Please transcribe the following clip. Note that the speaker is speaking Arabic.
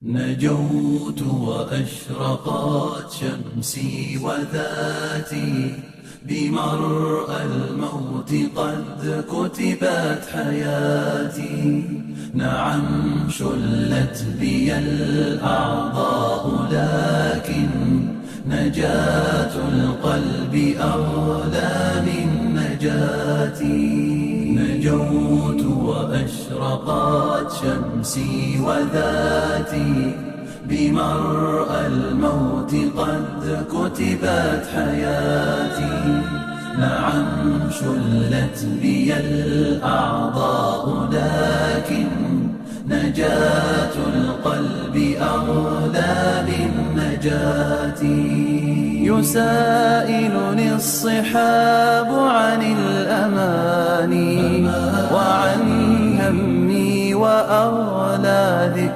نجوت وأشرقت شمسي وذاتي، بمرأى الموت قد كتبت حياتي. نعم شلت بي الأعضاء، لكن نجاة القلب أغلى من نجاتي. نجوت وأشرقت شمسي وذاتي، بمرأى الموت قد كتبت حياتي. نعم شلت بي الأعضاء، لكن نجاة القلب أغلى من نجاتي. يسائلني الصحاب عن الأماني، وعن همي وأغلى ذكري